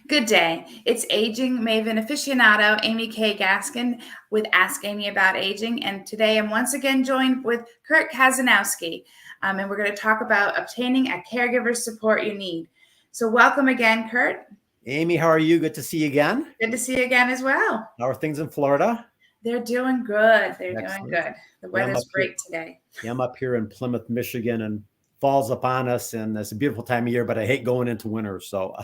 Good day. It's aging maven aficionado Amy K. Gaskin with Ask Amy About Aging. And today I'm once again joined with Kurt Kazanowski. And we're going to talk about obtaining a caregiver support you need. So welcome again, Kurt. Amy, how are you? Good to see you again. Good to see you again as well. How are things in Florida? They're doing good. Excellent. Doing good. The weather's great today. Yeah, I'm up here in Plymouth, Michigan, and fall's upon us, and it's a beautiful time of year, but I hate going into winter. So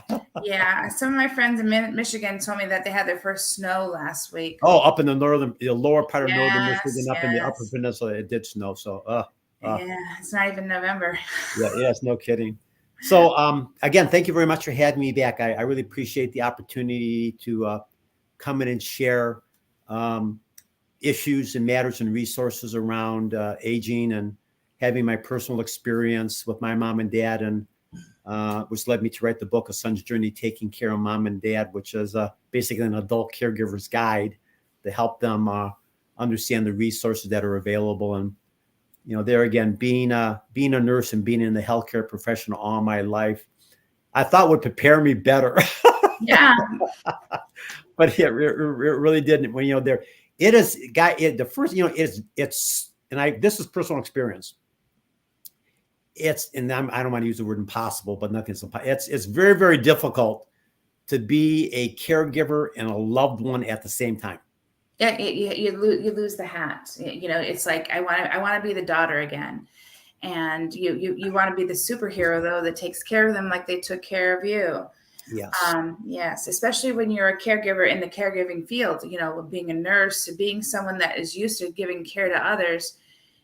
yeah, some of my friends in Michigan told me that they had their first snow last week. Oh, up in the lower part of northern Michigan, up in the upper peninsula, it did snow. So yeah, it's not even November. yeah, it's no kidding. So again, thank you very much for having me back. I really appreciate the opportunity to come in and share issues and matters and resources around aging, and having my personal experience with my mom and dad, and which led me to write the book, A Son's Journey Taking Care of Mom and Dad, which is basically an adult caregiver's guide to help them understand the resources that are available. And there again, being a nurse and being in the healthcare profession all my life, I thought would prepare me better. Yeah, but it really didn't. When it is, the first, it's, and this is personal experience. And I don't want to use the word impossible, but nothing's impossible. It's very, very difficult to be a caregiver and a loved one at the same time. Yeah, you lose the hat. It's like I want to be the daughter again, and you want to be the superhero though that takes care of them like they took care of you. Yes. Yes, especially when you're a caregiver in the caregiving field, being a nurse, being someone that is used to giving care to others,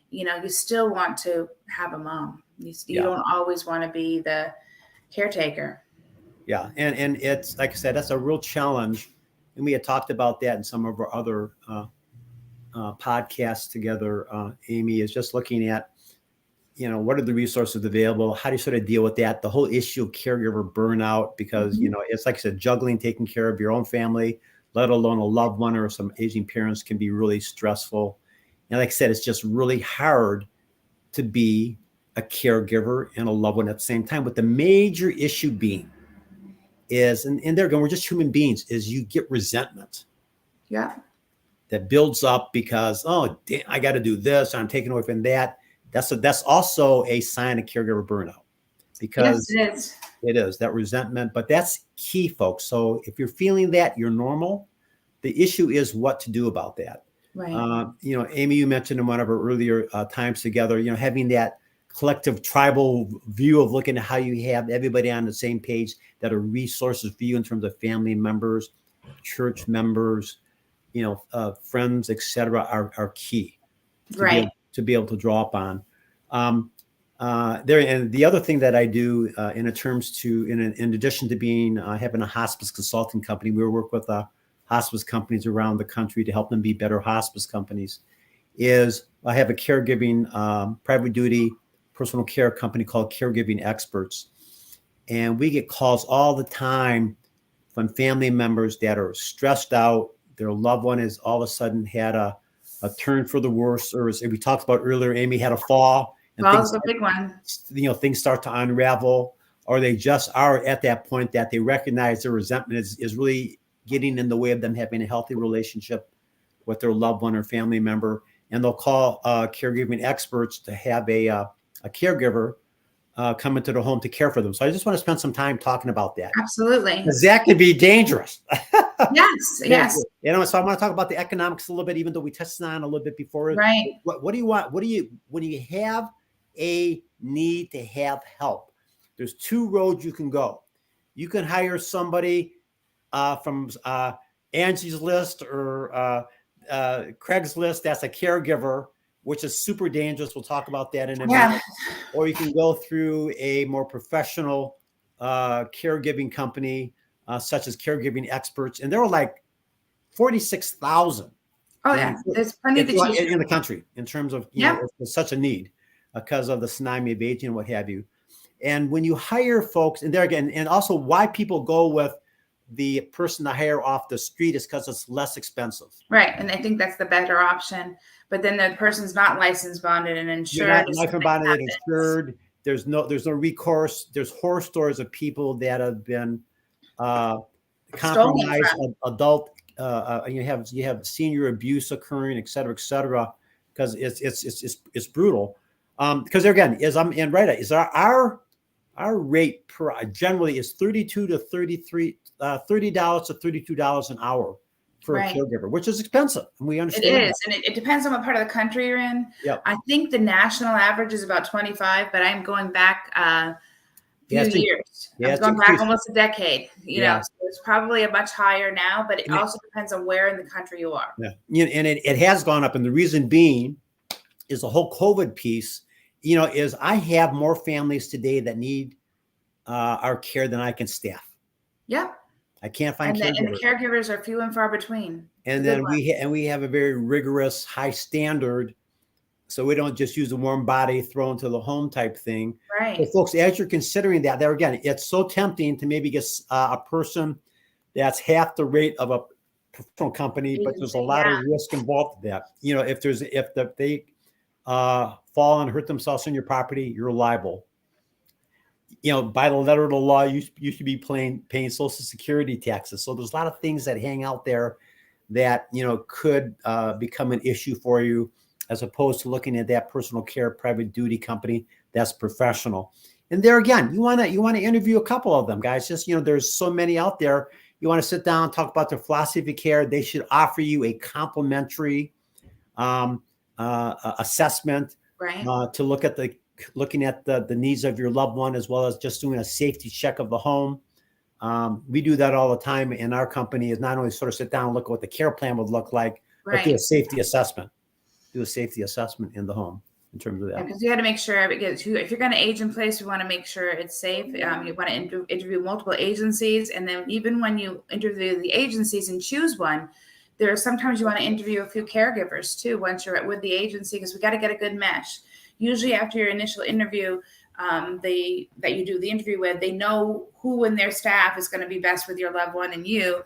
you still want to have a mom. You don't always want to be the caretaker. Yeah. And it's, like I said, that's a real challenge. And we had talked about that in some of our other podcasts together, Amy, is just looking at, what are the resources available? How do you sort of deal with that? The whole issue of caregiver burnout, because, it's like I said, juggling, taking care of your own family, let alone a loved one or some aging parents, can be really stressful. And like I said, it's just really hard to be a caregiver and a loved one at the same time. But the major issue being is, and there again, we're just human beings, is you get resentment. Yeah. That builds up because, oh, damn, I got to do this. I'm taking away from that. That's also a sign of caregiver burnout, because yes, it is that resentment. But that's key, folks. So if you're feeling that, you're normal. The issue is what to do about that. Right. Amy, you mentioned in one of our earlier times together, having that collective tribal view of looking at how you have everybody on the same page, that are resources for you in terms of family members, church members, friends, etc., are key. Right. To be able to draw upon. There, and the other thing that I do in addition to being having a hospice consulting company, we work with hospice companies around the country to help them be better hospice companies, is I have a caregiving private duty personal care company called Caregiving Experts. And we get calls all the time from family members that are stressed out. Their loved one has all of a sudden had a turn for the worse, or as we talked about earlier, Amy had a fall. And Fall's a big one. Things start to unravel, or they just are at that point that they recognize their resentment is really getting in the way of them having a healthy relationship with their loved one or family member. And they'll call caregiving experts to have a caregiver come into the home to care for them. So I just want to spend some time talking about that. Absolutely. Because that could be dangerous. Yes. So I want to talk about the economics a little bit, even though we touched on a little bit before. Right. What do you want? When you have a need to have help, there's two roads you can go. You can hire somebody from Angie's List or Craigslist that's a caregiver, which is super dangerous. We'll talk about that in a minute. Or you can go through a more professional caregiving company, such as Caregiving Experts. And there are like 46,000. Oh, yeah. There's plenty to choose in the country in terms of, it's such a need because of the tsunami of aging and what have you. And when you hire folks, and there again, and also why people go with the person to hire off the street is because it's less expensive. Right. And I think that's the better option. But then the person's not licensed, bonded, and insured. You're not licensed, bonded, and insured. There's no recourse. There's horror stories of people that have been stolen compromised from. adult, you have senior abuse occurring, et cetera, because it's brutal. Because again, our rate per generally is $32 to $32 an hour for a Right. caregiver, which is expensive, and we It understand is, that. and it depends on what part of the country you're in. Yep. I think the national average is about 25, but I'm going back a few Yeah, years. yeah, I'm it's going back increased. almost a decade, Yeah. so it's probably a much higher now, but it And also depends on where in the country you are. and it has gone up, and the reason being is the whole COVID piece. Is I have more families today that need our care than I can staff. Yep. I can't find And the caregivers. caregivers are few and far between. It's a And good then one. we have a very rigorous, high standard, so we don't just use a warm body throw into the home type thing. So, Right. folks, as you're considering that, there again, it's so tempting to maybe get a person that's half the rate of a professional company, but there's a Agency, lot of yeah. risk involved with that. If they fall and hurt themselves on your property, you're liable. By the letter of the law, you should be paying Social Security taxes. So there's a lot of things that hang out there that could become an issue for you, as opposed to looking at that personal care private duty company that's professional. And there again, you want to interview a couple of them, guys. Just there's so many out there. You want to sit down, talk about their philosophy of care. They should offer you a complimentary assessment, Right. to looking at the needs of your loved one, as well as just doing a safety check of the home. We do that all the time in our company, is not only sort of sit down and look at what the care plan would look like, but do a Right. safety assessment. Do a safety assessment in the home in terms of that. Because you got to make sure, because if you're going to age in place, you want to make sure it's safe. You want to interview multiple agencies, and then even when you interview the agencies and choose one, there are sometimes you want to interview a few caregivers too once you're with the agency, because we got to get a good mesh. Usually after your initial interview, that you do the interview with, they know who in their staff is going to be best with your loved one and you,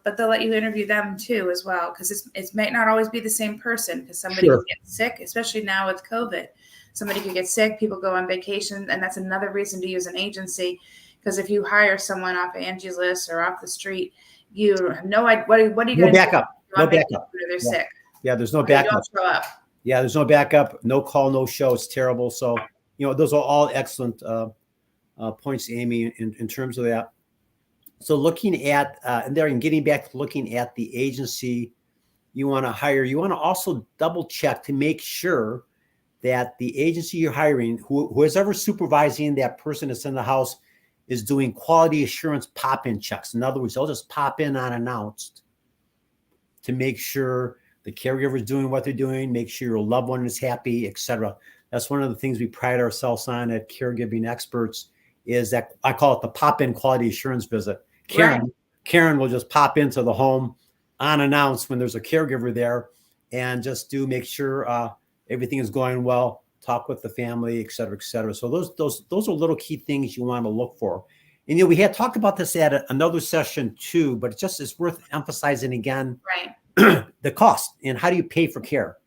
but they'll let you interview them too as well, because it might not always be the same person, because somebody Sure. can get sick, especially now with COVID. Somebody could get sick, people go on vacation, and that's another reason to use an agency, because if you hire someone off of Angie's List or off the street, you have no idea what are you No going to backup. do No backup. when they're Yeah. sick. Yeah, there's no Or they backup. don't show up. Yeah, there's no backup. No call, no show. It's terrible. So those are all excellent points, Amy, in terms of that. So looking at and getting back to looking at the agency you want to hire, you want to also double check to make sure that the agency you're hiring, who is ever supervising that person that's in the house, is doing quality assurance pop-in checks. In other words, they'll just pop in unannounced to make sure the caregiver is doing what they're doing, make sure your loved one is happy, et cetera. That's one of the things we pride ourselves on at Caregiving Experts, is that I call it the pop-in quality assurance visit. Karen will just pop into the home unannounced when there's a caregiver there, and just make sure everything is going well, talk with the family, et cetera, et cetera. So those are little key things you want to look for. And we had talked about this at another session too, but it's worth emphasizing again. Right. The cost and how do you pay for care.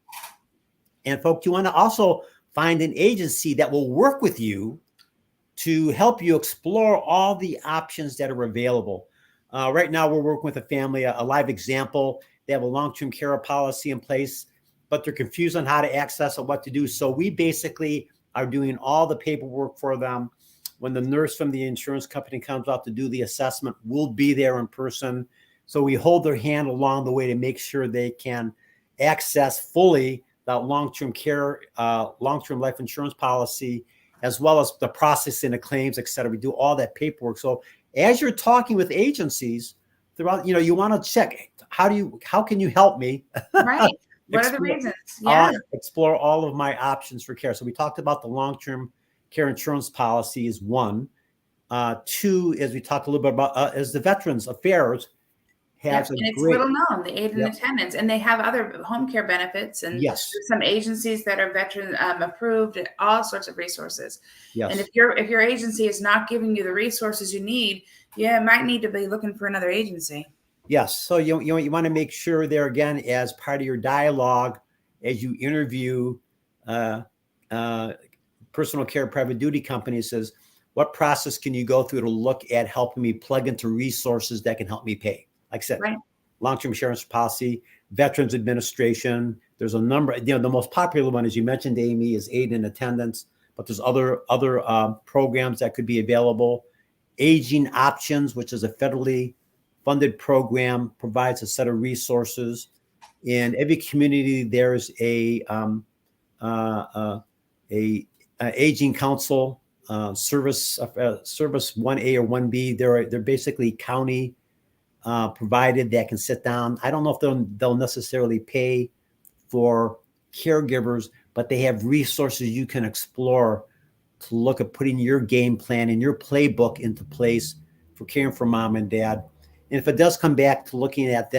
And folks, you want to also find an agency that will work with you to help you explore all the options that are available. Right now, we're working with a family, a live example. They have a long-term care policy in place, but they're confused on how to access it, what to do. So we basically are doing all the paperwork for them. When the nurse from the insurance company comes out to do the assessment, we'll be there in person. So we hold their hand along the way to make sure they can access fully that long-term care, long-term life insurance policy, as well as the processing of claims, et cetera. We do all that paperwork. So as you're talking with agencies throughout, you want to check, how can you help me? Right. What are the reasons? Yeah. Explore all of my options for care. So we talked about the long-term care insurance policy is one. Two, as we talked a little bit about, is the Veterans Affairs has and a it's great little known, the aid and attendance, and they have other home care benefits, and yes, there's some agencies that are veteran approved, and all sorts of resources. yes. And if your agency is not giving you the resources you need, might need to be looking for another agency. Yes. So you want to make sure there again, as part of your dialogue, as you interview personal care private duty companies, says, what process can you go through to look at helping me plug into resources that can help me pay? Like I said, Right. long-term insurance policy, Veterans Administration. There's a number, the most popular one, as you mentioned, Amy, is aid and attendance, but there's other programs that could be available. Aging Options, which is a federally funded program, provides a set of resources. In every community, there's a aging council service 1A or 1B. They're basically county provided that can sit down. I don't know if they'll necessarily pay for caregivers, but they have resources you can explore to look at putting your game plan and your playbook into place for caring for mom and dad. And if it does come back to looking at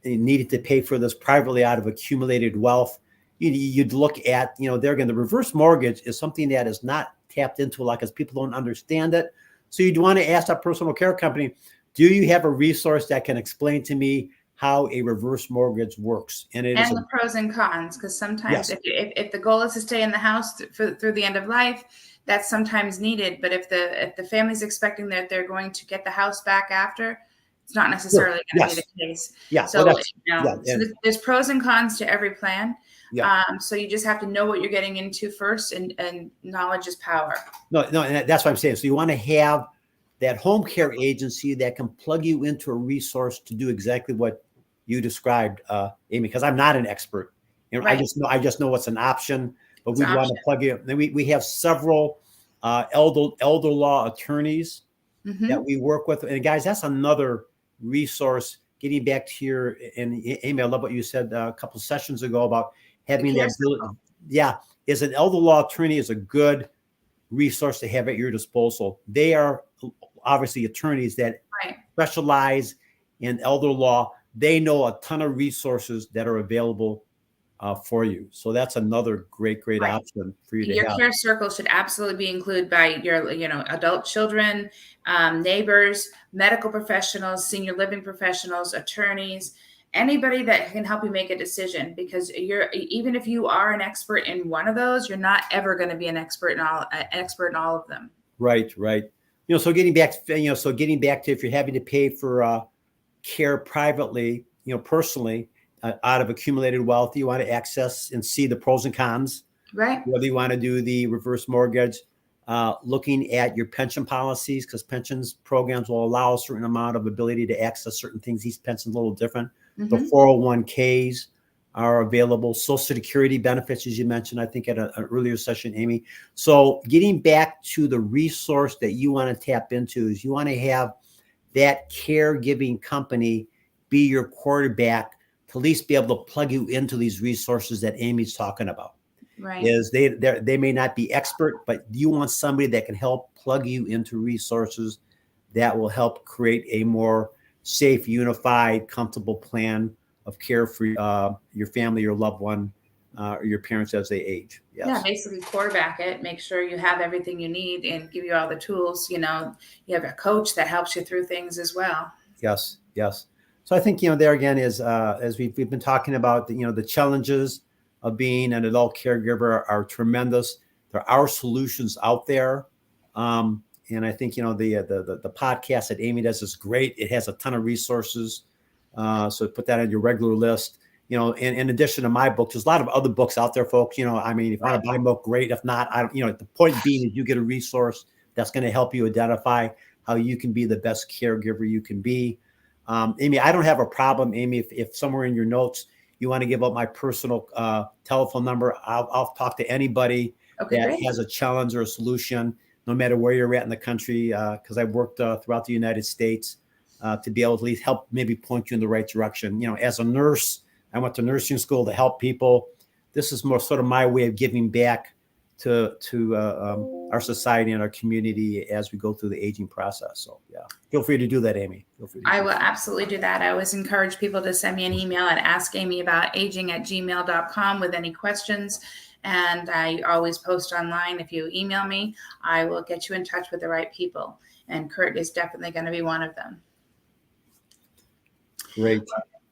needed to pay for this privately out of accumulated wealth, you'd look at, there again, the reverse mortgage is something that is not tapped into a lot because people don't understand it. So you'd want to ask that personal care company, do you have a resource that can explain to me how a reverse mortgage works? And the pros and cons, because sometimes Yes. if the goal is to stay in the house through the end of life, that's sometimes needed. But if the family's expecting that they're going to get the house back after, it's not necessarily going to be the case. Yeah. So, Well, so there's pros and cons to every plan. Yeah. So you just have to know what you're getting into first, and knowledge is power. No, and that's what I'm saying. So you want to have that home care agency that can plug you into a resource to do exactly what you described, Amy, because I'm not an expert. Right. I just know what's an option, but we want to plug you. Then we have several elder law attorneys that we work with. And guys, that's another resource. Getting back to your, and Amy, I love what you said a couple sessions ago about having that ability. Yeah, is an elder law attorney is a good resource to have at your disposal. They are obviously attorneys that specialize in elder law. They know a ton of resources that are available for you. So that's another great option for you to have. Your care circle should absolutely be included by your, adult children, neighbors, medical professionals, senior living professionals, attorneys, anybody that can help you make a decision, because even if you are an expert in one of those, you're not ever going to be an expert in all of them. Right. So getting back to if you're having to pay for care privately, personally, out of accumulated wealth, you want to access and see the pros and cons. Right. Whether you want to do the reverse mortgage, looking at your pension policies, because pensions programs will allow a certain amount of ability to access certain things. Each pension's a little different. The 401ks are available. Social Security benefits, as you mentioned, I think at an earlier session, Amy. So getting back to the resource that you want to tap into is you want to have that caregiving company be your quarterback to at least be able to plug you into these resources that Amy's talking about. Right. Is they may not be expert, but you want somebody that can help plug you into resources that will help create a more safe, unified, comfortable plan of care for your family, your loved one, or your parents as they age. Yes. Yeah, basically quarterback it, make sure you have everything you need and give you all the tools. You have a coach that helps you through things as well. Yes. So I think, there again is, as we've been talking about, the challenges of being an adult caregiver are tremendous. There are solutions out there. And I think, the podcast that Amy does is great. It has a ton of resources. So put that on your regular list. In addition to my book, there's a lot of other books out there, folks. If you want to buy a book, great. If not, the point being is you get a resource that's going to help you identify how you can be the best caregiver you can be. Amy, I don't have a problem, Amy, if somewhere in your notes you want to give up my personal telephone number. I'll talk to anybody that has a challenge or a solution, no matter where you're at in the country, because I've worked throughout the United States to be able to at least help maybe point you in the right direction. As a nurse, I went to nursing school to help people. This is more sort of my way of giving back to our society and our community as we go through the aging process. So yeah, feel free to do that, Amy. I will absolutely do that. I always encourage people to send me an email at askamyabouaging@gmail.com with any questions. And I always post online. If you email me, I will get you in touch with the right people. And Kurt is definitely going to be one of them. Great.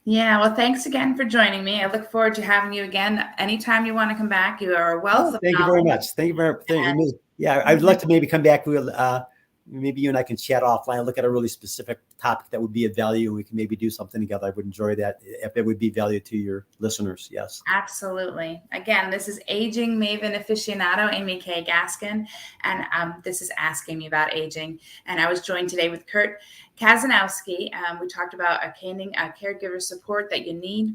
Yeah, well, thanks again for joining me. I look forward to having you again anytime you want to come back. You are a wealth Oh, of thank you very knowledge. much. Thank you very And much. Yeah, I'd like to maybe come back. Maybe you and I can chat offline, look at a really specific topic that would be of value, and we can maybe do something together. I would enjoy that if it would be value to your listeners. Yes. absolutely. Again, this is Aging Maven Aficionado, Amy K. Gaskin, and this is Ask Amy About Aging. And I was joined today with Kurt Kazanowski. We talked about obtaining caregiver support that you need.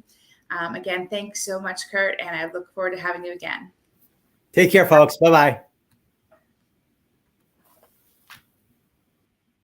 Again, thanks so much, Kurt, and I look forward to having you again. Take care, folks. Bye-bye.